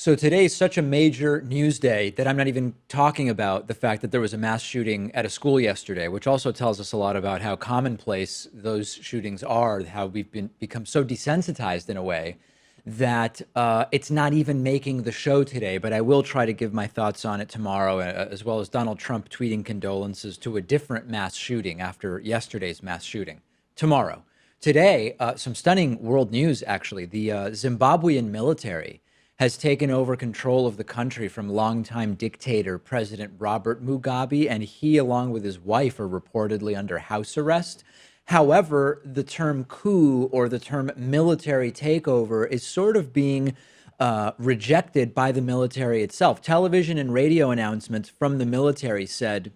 So today's such a major news day that I'm not even talking about the fact that there was a mass shooting at a school yesterday, which also tells us a lot about how commonplace those shootings are, how we've become so desensitized in a way that it's not even making the show today. But I will try to give my thoughts on it tomorrow, as well as Donald Trump tweeting condolences to a different mass shooting after yesterday's mass shooting tomorrow. Today, some stunning world news, actually. The Zimbabwean military has taken over control of the country from longtime dictator President Robert Mugabe, and he, along with his wife, are reportedly under house arrest. However, the term coup or the term military takeover is sort of being rejected by the military itself. Television and radio announcements from the military said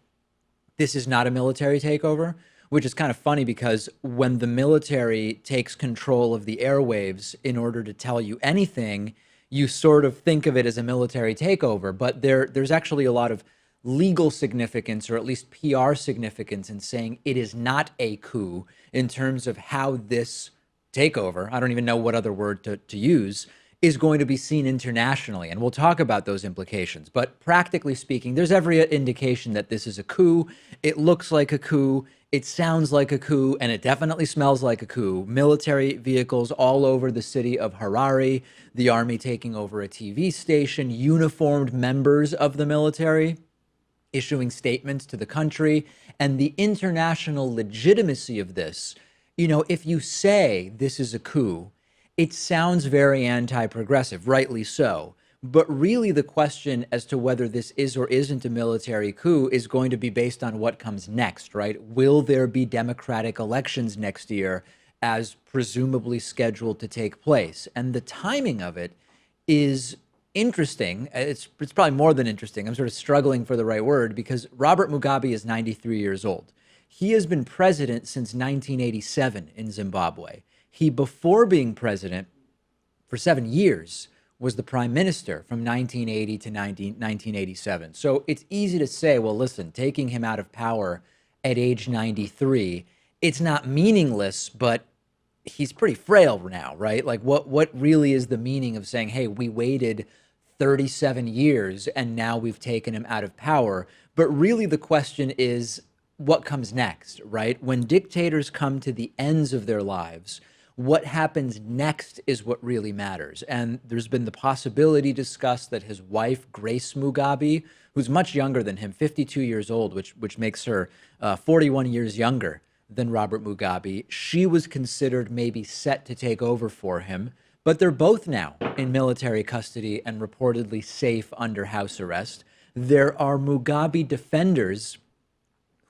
this is not a military takeover, which is kind of funny because when the military takes control of the airwaves in order to tell you anything, you sort of think of it as a military takeover. But there's actually a lot of legal significance, or at least PR significance, in saying it is not a coup in terms of how this takeover, I don't even know what other word to use, is going to be seen internationally. And we'll talk about those implications. But practically speaking, there's every indication that this is a coup. It looks like a coup. It sounds like a coup, and it definitely smells like a coup. Military vehicles all over the city of Harare, the army taking over a TV station, uniformed members of the military issuing statements to the country, and the international legitimacy of this. You know, if you say this is a coup, it sounds very anti-progressive, rightly so. But really, the question as to whether this is or isn't a military coup is going to be based on what comes next, right? Will there be democratic elections next year as presumably scheduled to take place? And the timing of it is interesting. It's probably more than interesting. I'm sort of struggling for the right word because Robert Mugabe is 93 years old. He has been president since 1987 in Zimbabwe. He, before being president for 7 years, was the prime minister from 1980 to 1987. So it's easy to say, well, listen, taking him out of power at age 93, it's not meaningless, but he's pretty frail now, right? Like what really is the meaning of saying, hey, we waited 37 years and now we've taken him out of power? But really the question is what comes next, right? When dictators come to the ends of their lives, what happens next is what really matters. And there's been the possibility discussed that his wife, Grace Mugabe, who's much younger than him, 52 years old, which makes her 41 years younger than Robert Mugabe, she was considered maybe set to take over for him. But they're both now in military custody and reportedly safe under house arrest. There are Mugabe defenders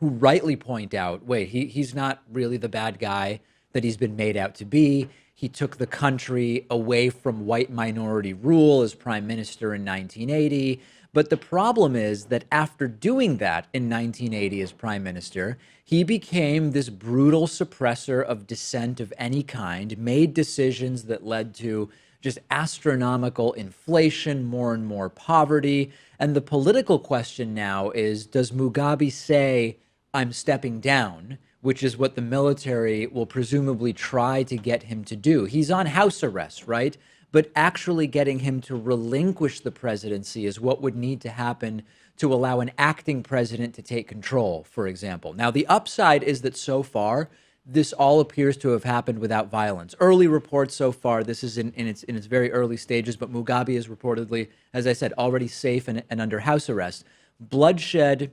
who rightly point out, wait, he's not really the bad guy that he's been made out to be. He took the country away from white minority rule as prime minister in 1980. But the problem is that after doing that in 1980 as prime minister, he became this brutal suppressor of dissent of any kind, made decisions that led to just astronomical inflation, more and more poverty. And the political question now is, does Mugabe say, I'm stepping down, which is what the military will presumably try to get him to do? He's on house arrest, right? But actually getting him to relinquish the presidency is what would need to happen to allow an acting president to take control, for example. Now, the upside is that so far, this all appears to have happened without violence. Early reports so far, this is in its very early stages, but Mugabe is reportedly, as I said, already safe and under house arrest. Bloodshed,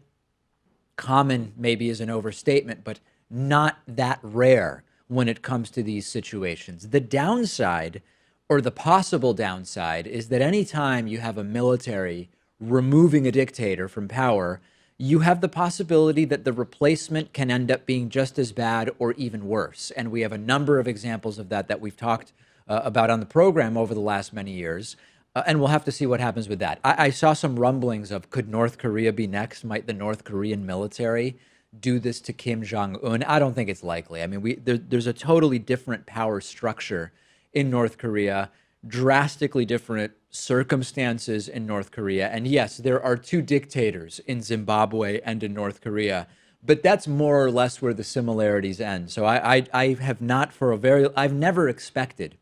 common maybe is an overstatement, but not that rare when it comes to these situations. The downside, or the possible downside, is that anytime you have a military removing a dictator from power, you have the possibility that the replacement can end up being just as bad or even worse. And we have a number of examples of that we've talked about on the program over the last many years. And we'll have to see what happens with that. I saw some rumblings of, could North Korea be next? Might the North Korean military do this to Kim Jong-un? I don't think it's likely. I mean, there's a totally different power structure in North Korea, drastically different circumstances in North Korea. And yes, there are two dictators in Zimbabwe and in North Korea, but that's more or less where the similarities end. So I have not I've never expected,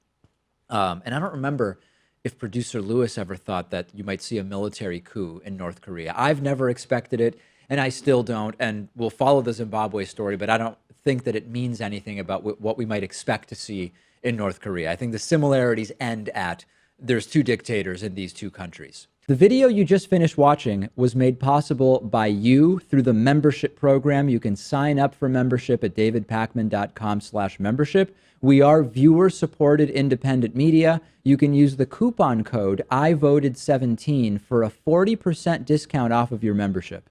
and I don't remember if producer Lewis ever thought that you might see a military coup in North Korea. I've never expected it, and I still don't. And we'll follow the Zimbabwe story, but I don't think that it means anything about what we might expect to see in North Korea. I think the similarities end at there's two dictators in these two countries. The video you just finished watching was made possible by you through the membership program. You can sign up for membership at davidpakman.com/membership. We are viewer-supported independent media. You can use the coupon code IVOTED17 for a 40% discount off of your membership.